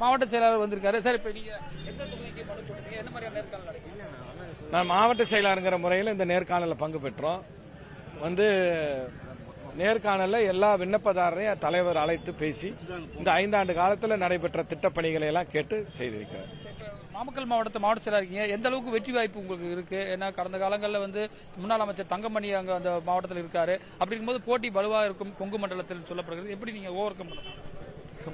மாவட்ட செயலாளர் வந்திருக்காரு. சார், இப்ப நீங்க எந்த தொகுதிக்கு மனு கொடுத்தீங்க? என்ன மாதிரியான நேர்காணல் நடக்குது? நான் மாவட்ட செயலாளருங்கிற முறையில் இந்த நேர்காணலில் பங்கு பெற்றோம். நேர்காணல்ல எல்லா விண்ணப்பதாரரையும் தலைவர் அழைத்து பேசி இந்த 5 ஆண்டு காலத்தில் நடைபெற்ற திட்டப்பணிகளை எல்லாம் கேட்டு செய்திருக்கிறார். நாமக்கல் மாவட்ட செயலர் இருக்கீங்க, எந்த அளவுக்கு வெற்றி வாய்ப்பு உங்களுக்கு இருக்கு? ஏன்னா கடந்த காலங்களில் முன்னாள் அமைச்சர் தங்கமணி அங்க அந்த மாவட்டத்தில் இருக்காரு. அப்படி இருக்கும்போது போட்டி வலுவாக இருக்கும் கொங்கு மண்டலத்தில் சொல்லப்படுகிறது. எப்படி நீங்க ஓவர் கம் பண்ணலாம்?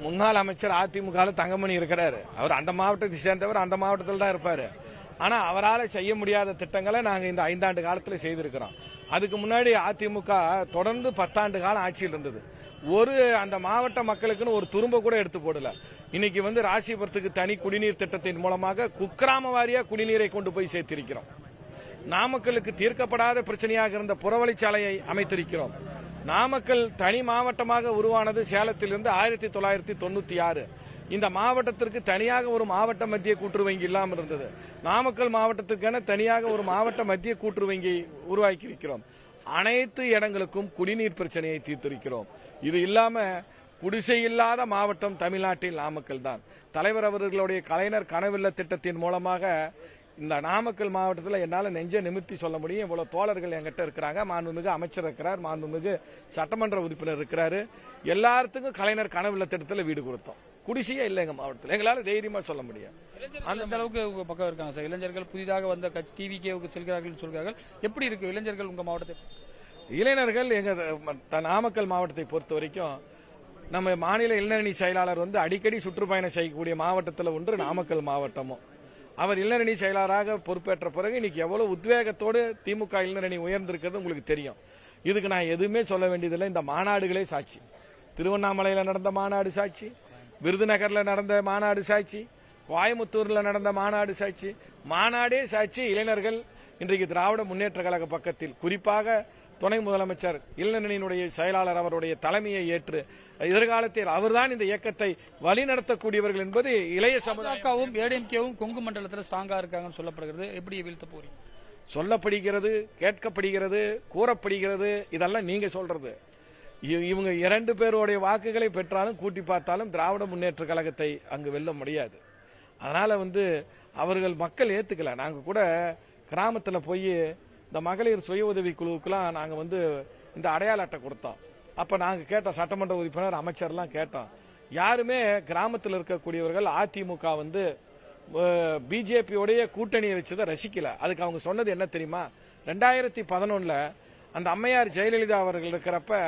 முன்னாள் அமைச்சர் அதிமுக தங்கமணி இருக்கிறாரு. அவர் அந்த மாவட்டத்தை சேர்ந்தவர், அந்த மாவட்டத்தில் தான் இருப்பாரு. ஆனா அவரால் செய்ய முடியாத திட்டங்களை நாங்க இந்த 5 ஆண்டு காலத்தில் செய்திருக்கிறோம். அதுக்கு முன்னாடி அதிமுக தொடர்ந்து 10 ஆண்டு காலம் ஆட்சியில் இருந்தது. அந்த மாவட்ட மக்களுக்குன்னு ஒரு துரும்ப கூட எடுத்து போடல. இன்னைக்கு ராசிபுரத்துக்கு தனி குடிநீர் திட்டத்தின் மூலமாக குக்கிராம வாரியா குடிநீரை கொண்டு போய் சேர்த்திருக்கிறோம். நாமக்கலுக்கு தீர்க்கப்படாத பிரச்சனையாக இருந்த புறவழிச்சாலையை அமைத்திருக்கிறோம். நாமக்கல் தனி மாவட்டமாக உருவானது சேலத்திலிருந்து 1996. இந்த மாவட்டத்திற்கு தனியாக ஒரு மாவட்ட மத்திய கூட்டுறவு வங்கி இல்லாமல் இருந்தது. நாமக்கல் மாவட்டத்திற்கான தனியாக ஒரு மாவட்ட மத்திய கூட்டுறவு வங்கி உருவாக்கி இருக்கிறோம். அனைத்து இடங்களுக்கும் குடிநீர் பிரச்சனையை தீர்த்திருக்கிறோம். இது இல்லாம குடிசை இல்லாத மாவட்டம் தமிழ்நாட்டில் நாமக்கல் தான். தலைவர் அவர்களுடைய கலைஞர் கனவில்ல திட்டத்தின் மூலமாக இந்த நாமக்கல் மாவட்டத்தில் என்னால் நெஞ்ச நிமிர்த்தி சொல்ல முடியும். இவ்வளவு தோழர்கள் என்கிட்ட இருக்கிறாங்க. மாண்புமிகு அமைச்சர் இருக்கிறார், மாண்புமிகு சட்டமன்ற உறுப்பினர் இருக்கிறாரு. எல்லாத்துக்கும் கலைஞர் கனவில்ல திட்டத்தில் வீடு கொடுத்தோம். குடிசையே இல்லை எங்க மாவட்டத்தில். எங்களால தைரியமா சொல்ல முடியும். அந்த அளவுக்கு உங்க பக்கம் இருக்காங்க சார். இளைஞர்கள் புதிதாக வந்த டிவிகேவுக்கு செல்கிறார்கள் சொல்கிறார்கள். எப்படி இருக்கு இளைஞர்கள் உங்க மாவட்டத்தில்? இளைஞர்கள் எங்க நாமக்கல் மாவட்டத்தை பொறுத்த வரைக்கும் நம்ம மாநில இளைஞரணி செயலாளர் அடிக்கடி சுற்றுப்பயணம் செய்யக்கூடிய மாவட்டத்தில் ஒன்று நாமக்கல் மாவட்டமும். அவர் இளைஞரணி செயலாளராக பொறுப்பேற்ற பிறகு இன்னைக்கு எவ்வளவு உத்வேகத்தோடு திமுக இளைஞரணி உயர்ந்திருக்கிறது உங்களுக்கு தெரியும். இதுக்கு நான் எதுவுமே சொல்ல வேண்டியதில்லை. இந்த மாநாடுகளே சாட்சி. திருவண்ணாமலையில் நடந்த மாநாடு சாட்சி, விருதுநகர்ல நடந்த மாநாடு சாட்சி, கோயம்புத்தூர்ல நடந்த மாநாடு சாட்சி. மாநாடே சாட்சி. இளைஞர்கள் இன்றைக்கு திராவிட முன்னேற்ற கழக பக்கத்தில், குறிப்பாக துணை முதலமைச்சர் இளைஞரணியினுடைய செயலாளர் அவருடைய தலைமையை ஏற்று எதிர்காலத்தில் அவர்தான் இந்த இயக்கத்தை வழிநடத்தக்கூடியவர்கள் என்பது இளைய சமுதாயமும் ஏடிஎம்கேவும் கொங்கு மண்டலத்தில் ஸ்ட்ராங்கா இருக்காங்கன்னு சொல்லப்படுகிறது. எப்படி வீழ்த்த போறீங்க? சொல்லப்படுகிறது, கேட்கப்படுகிறது, கூறப்படுகிறது. இதெல்லாம் நீங்க சொல்றது. இவங்க 2 பேருடைய வாக்குகளை பெற்றாலும் கூட்டி பார்த்தாலும் திராவிட முன்னேற்ற கழகத்தை அங்கு வெல்ல முடியாது. அதனால அவர்கள் மக்கள் ஏத்துக்கல. நாங்க கூட கிராமத்தில் போய் இந்த மகளிர் சுய உதவி குழுவுக்குலாம் நாங்க இந்த அடையாள அட்டை கொடுத்தோம். அப்ப நாங்க கேட்டோம், சட்டமன்ற உறுப்பினர் அமைச்சர்லாம் கேட்டோம். யாருமே கிராமத்தில் இருக்கக்கூடியவர்கள் அதிமுக பிஜேபியோடைய கூட்டணியை வச்சதை ரசிக்கல. அதுக்கு அவங்க சொன்னது என்ன தெரியுமா? 2011 அந்த அம்மையார் ஜெயலலிதா அவர்கள் இருக்கிறப்ப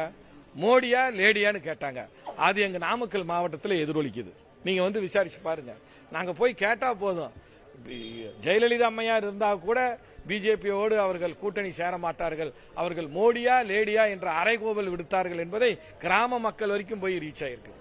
மோடியா லேடியான்னு கேட்டாங்க. அது எங்க நாமக்கல் மாவட்டத்தில் எதிரொலிக்குது. நீங்க விசாரிச்சு பாருங்க. நாங்க போய் கேட்டா போதும். ஜெயலலிதா அம்மையார் இருந்தா கூட பிஜேபியோடு அவர்கள் கூட்டணி சேர மாட்டார்கள். அவர்கள் மோடியா லேடியா என்ற அரைகோவல் விடுத்தார்கள் என்பதை கிராம மக்கள் வரைக்கும் போய் ரீச் ஆயிருக்கு.